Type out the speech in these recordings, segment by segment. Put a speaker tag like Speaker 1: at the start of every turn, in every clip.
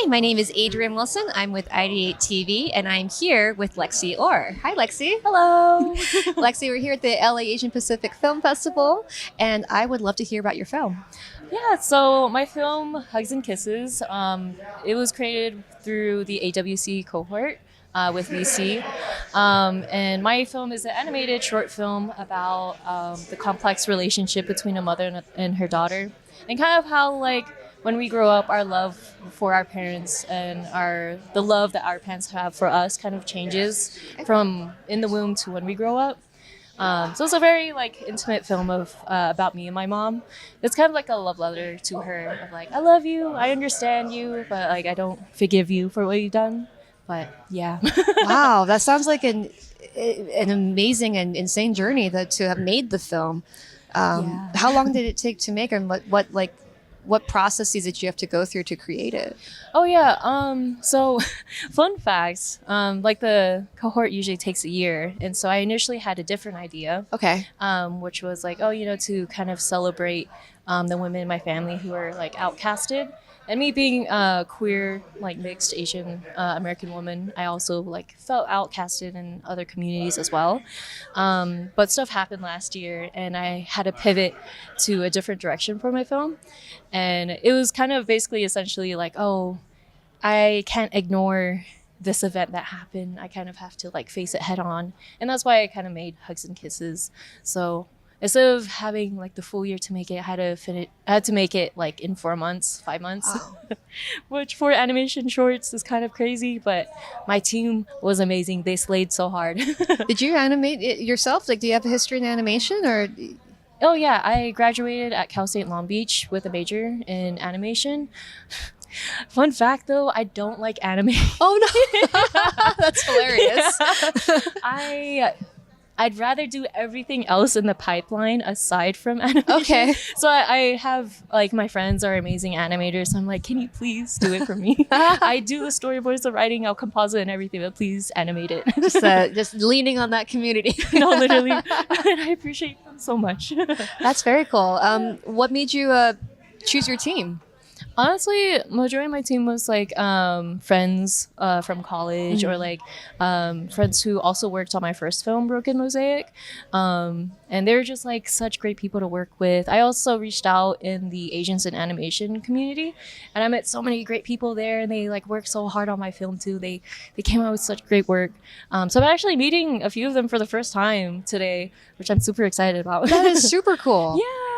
Speaker 1: Hi, my name is Adrienne Wilson. I'm with IdeateTV, and I'm here with Lexie Orr. Hi, Lexie.
Speaker 2: Hello.
Speaker 1: Lexie, we're here at the LA Asian Pacific Film Festival, and I would love to hear about your film.
Speaker 2: Yeah, so my film, Hugs and Kisses, it was created through the AWC cohort with VC. And my film is an animated short film about the complex relationship between a mother and her daughter. And kind of how, like, when we grow up, our love for our parents and the love that our parents have for us kind of changes from in the womb to when we grow up. So it's a very intimate film of about me and my mom. It's kind of like a love letter to her of like, I love you, I understand you, but I don't forgive you for what you've done. But yeah.
Speaker 1: Wow, that sounds like an amazing and insane journey to have made the film.
Speaker 2: Yeah.
Speaker 1: How long did it take to make, and what processes did you have to go through to create it?
Speaker 2: Oh yeah. So fun facts. The cohort usually takes a year, and so I initially had a different idea.
Speaker 1: Okay.
Speaker 2: Which was to kind of celebrate the women in my family who are outcasted. And me being a queer, mixed Asian American woman, I also felt outcasted in other communities as well. But stuff happened last year, and I had to pivot to a different direction for my film. And it was kind of basically essentially I can't ignore this event that happened. I kind of have to face it head on. And that's why I kind of made Hugs and Kisses. So instead of having the full year to make it, I had to make it in 4 months, 5 months,
Speaker 1: Wow.
Speaker 2: which for animation shorts is kind of crazy. But my team was amazing; they slayed so hard.
Speaker 1: Did you animate it yourself? Do you have a history in animation, or?
Speaker 2: Oh yeah, I graduated at Cal State Long Beach with a major in animation. Fun fact though, I don't like anime.
Speaker 1: Oh no, that's hilarious.
Speaker 2: Yeah. I'd rather do everything else in the pipeline aside from animation.
Speaker 1: Okay.
Speaker 2: So I have my friends are amazing animators. So I'm like, can you please do it for me? I do the storyboards, the writing, I'll composite and everything, but please animate it.
Speaker 1: Just leaning on that community.
Speaker 2: No, literally. And I appreciate them so much.
Speaker 1: That's very cool. What made you choose your team?
Speaker 2: Honestly, majority of my team was friends from college or friends who also worked on my first film, Broken Mosaic. And they're just such great people to work with. I also reached out in the Asians in animation community, and I met so many great people there, and they worked so hard on my film too. They came out with such great work. So I'm actually meeting a few of them for the first time today, which I'm super excited about.
Speaker 1: That is super cool.
Speaker 2: Yeah.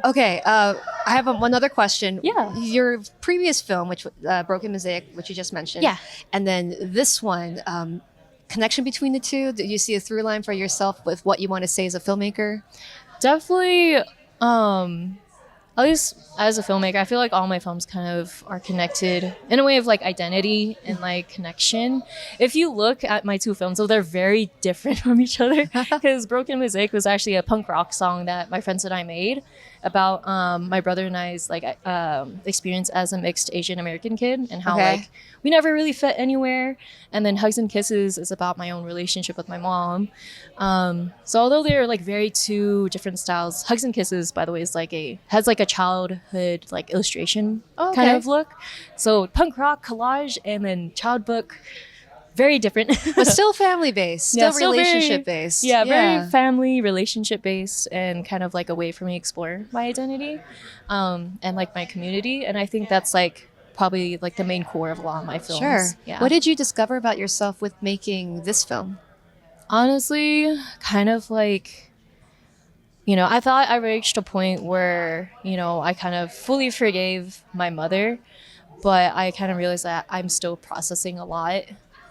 Speaker 1: Okay, I have one other question.
Speaker 2: Yeah.
Speaker 1: Your previous film, which Broken Mosaic, which you just mentioned.
Speaker 2: Yeah.
Speaker 1: And then this one, connection between the two? Do you see a through line for yourself with what you want to say as a filmmaker?
Speaker 2: Definitely, at least as a filmmaker, I feel like all my films kind of are connected in a way of identity and connection. If you look at my two films, though, they're very different from each other, because Broken Mosaic was actually a punk rock song that my friends and I made about my brother and I's experience as a mixed Asian American kid, and how we never really fit anywhere. And then Hugs and Kisses is about my own relationship with my mom. So although they're very two different styles, Hugs and Kisses, by the way, is has a childhood illustration kind of look. So punk rock collage, and then child book. Very different.
Speaker 1: But still family based, still relationship based.
Speaker 2: Yeah, very family, relationship based, and kind of a way for me to explore my identity and my community. And I think that's probably the main core of a lot of my films.
Speaker 1: Sure.
Speaker 2: Yeah.
Speaker 1: What did you discover about yourself with making this film?
Speaker 2: Honestly, kind of I thought I reached a point where, I kind of fully forgave my mother, but I kind of realized that I'm still processing a lot.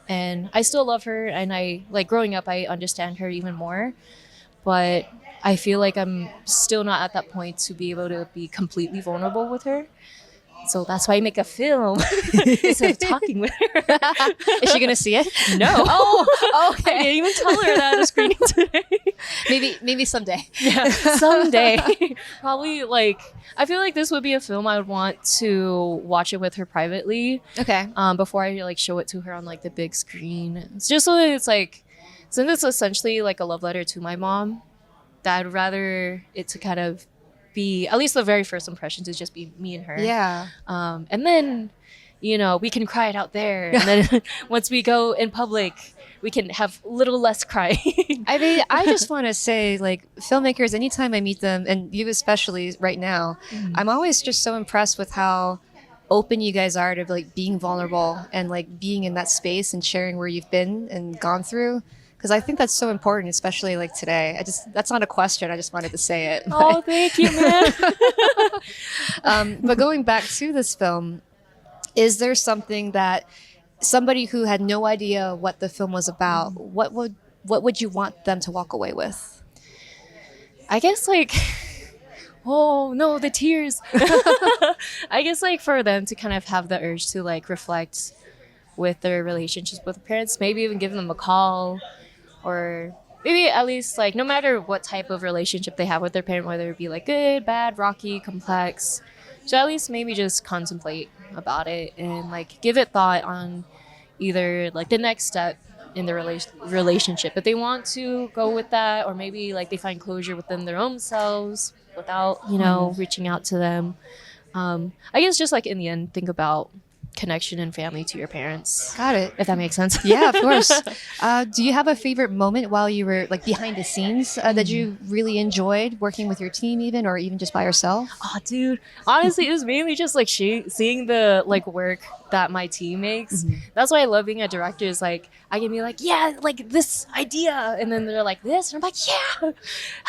Speaker 2: And I still love her, and I growing up, I understand her even more, but I feel I'm still not at that point to be able to be completely vulnerable with her. So that's why I make a film instead of talking with her.
Speaker 1: Is she gonna see it?
Speaker 2: No.
Speaker 1: Oh, okay.
Speaker 2: I didn't even tell her that at a screening today.
Speaker 1: Maybe someday.
Speaker 2: Yeah, someday. Probably I feel this would be a film I would want to watch it with her privately.
Speaker 1: Okay.
Speaker 2: Before I show it to her on the big screen. It's just so that it's since it's essentially a love letter to my mom, that I'd rather it to kind of be, at least the very first impression, to just be me and her.
Speaker 1: Yeah.
Speaker 2: And then we can cry it out there. And then once we go in public, we can have a little less crying.
Speaker 1: I mean, I just want to say, like, filmmakers, anytime I meet them, and you especially right now, I'm always just so impressed with how open you guys are to like being vulnerable and like being in that space and sharing where you've been and gone through. Because I think that's so important, especially like today. That's not a question. I just wanted to say it.
Speaker 2: Oh, thank you, man.
Speaker 1: But going back to this film, is there something that somebody who had no idea what the film was about, what would you want them to walk away with?
Speaker 2: I guess like, oh no, the tears. I guess like for them to kind of have the urge to like reflect with their relationships with their parents, maybe even give them a call, or maybe at least like no matter what type of relationship they have with their parent, whether it be like good, bad, rocky, complex, so at least maybe just contemplate about it and like give it thought on either like the next step in the relationship if they want to go with that, or maybe like they find closure within their own selves without reaching out to them. I guess just like in the end, think about connection and family to your parents.
Speaker 1: Got it.
Speaker 2: If that makes sense.
Speaker 1: Yeah, of course. Do you have a favorite moment while you were like behind the scenes that you really enjoyed working with your team even, or even just by yourself?
Speaker 2: Oh, dude. Honestly, it was mainly just like seeing the like work that my team makes. That's why I love being a director, is like I can be like, yeah, like this idea, and then they're like this, and I'm like, yeah,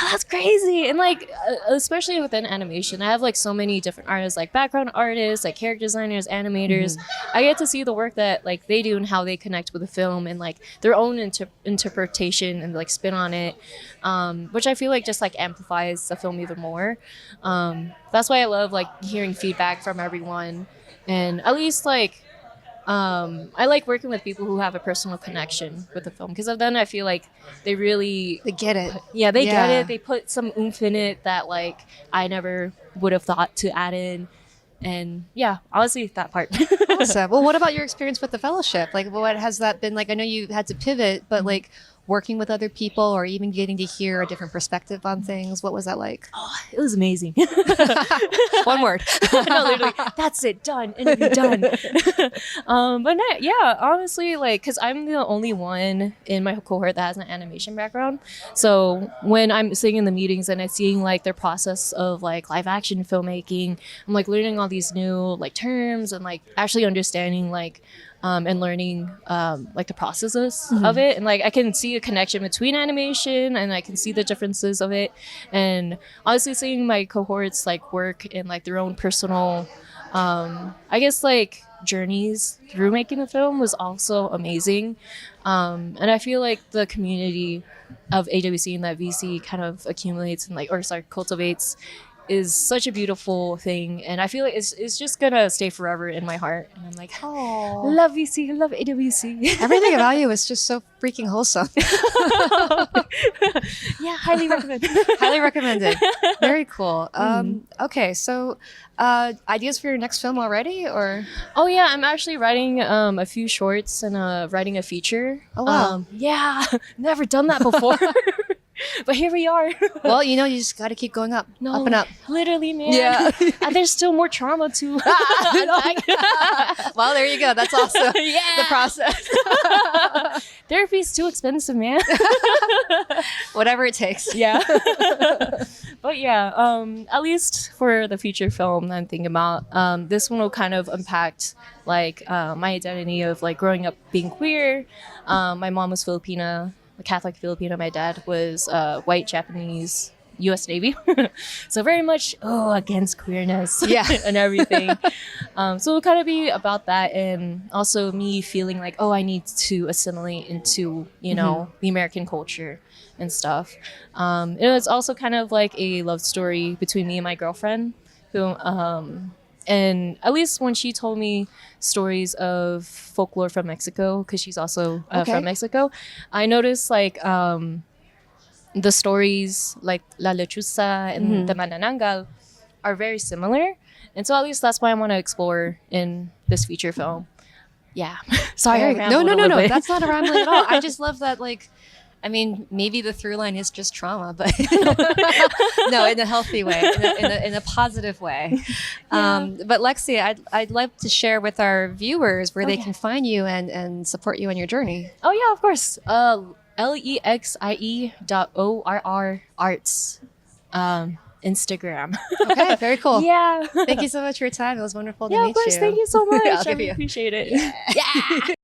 Speaker 2: that's crazy. And like especially within animation, I have like so many different artists, like background artists, like character designers, animators. I get to see the work that like they do and how they connect with the film and like their own interpretation and like spin on it, which I feel like just like amplifies the film even more. That's why I love like hearing feedback from everyone. And at least like I like working with people who have a personal connection with the film, because then I feel like they
Speaker 1: get it.
Speaker 2: They get it. They put some oomph in it that like I never would have thought to add in. And yeah, honestly, that part.
Speaker 1: Awesome. Well, what about your experience with the fellowship? Like, what has that been like? I know you had to pivot, but like working with other people or even getting to hear a different perspective on things, what was that like?
Speaker 2: Oh, it was amazing.
Speaker 1: One word.
Speaker 2: No, literally, that's it, done, interview done. But no, yeah, honestly, like, because I'm the only one in my cohort that has an animation background. So when I'm sitting in the meetings and I'm seeing like their process of like live action filmmaking, I'm like learning all these new like terms and like actually understanding like and learning like the processes of it, and like I can see a connection between animation and I can see the differences of it. And honestly, seeing my cohorts like work in like their own personal I guess like journeys through making the film was also amazing. And I feel like the community of AWC and that VC kind of accumulates and cultivates is such a beautiful thing, and I feel like it's just gonna stay forever in my heart. And I'm like, oh, love VC, love AWC.
Speaker 1: Everything about you is just so freaking wholesome.
Speaker 2: Yeah, highly recommend.
Speaker 1: Highly recommended. Very cool. Okay, so ideas for your next film already, or?
Speaker 2: Oh yeah, I'm actually writing a few shorts and writing a feature.
Speaker 1: Oh wow.
Speaker 2: Yeah, never done that before. But here we are.
Speaker 1: Well, you just got to keep going up, up and up.
Speaker 2: Literally, man.
Speaker 1: Yeah.
Speaker 2: And there's still more trauma to
Speaker 1: Well, there you go. That's also the process.
Speaker 2: Therapy's too expensive, man.
Speaker 1: Whatever it takes.
Speaker 2: Yeah. But yeah, at least for the feature film I'm thinking about, this one will kind of impact like my identity of like growing up being queer. My mom was Filipina, a Catholic Filipino. My dad was white Japanese U.S. Navy. So very much against queerness and everything. So it'll kind of be about that, and also me feeling like I need to assimilate into the American culture and stuff. It was also kind of like a love story between me and my girlfriend, who and at least when she told me stories of folklore from Mexico, because she's also from Mexico, I noticed like the stories like La Lechuza and the Manananggal are very similar. And so at least that's why I want to explore in this feature film. Yeah. Sorry, I rambled a little bit.
Speaker 1: That's not a rambling at all. I just love that, like, I mean, maybe the through line is just trauma, but no, in a healthy way, in a positive way. But Lexie, I'd like to share with our viewers where they can find you and support you on your journey.
Speaker 2: Oh yeah, of course. Lexie.orr arts. Instagram.
Speaker 1: Okay, very cool.
Speaker 2: Yeah.
Speaker 1: Thank you so much for your time. It was wonderful to meet you.
Speaker 2: Yeah, of course. Thank you so much.
Speaker 1: I'll
Speaker 2: I
Speaker 1: give you.
Speaker 2: appreciate it.
Speaker 1: Yeah.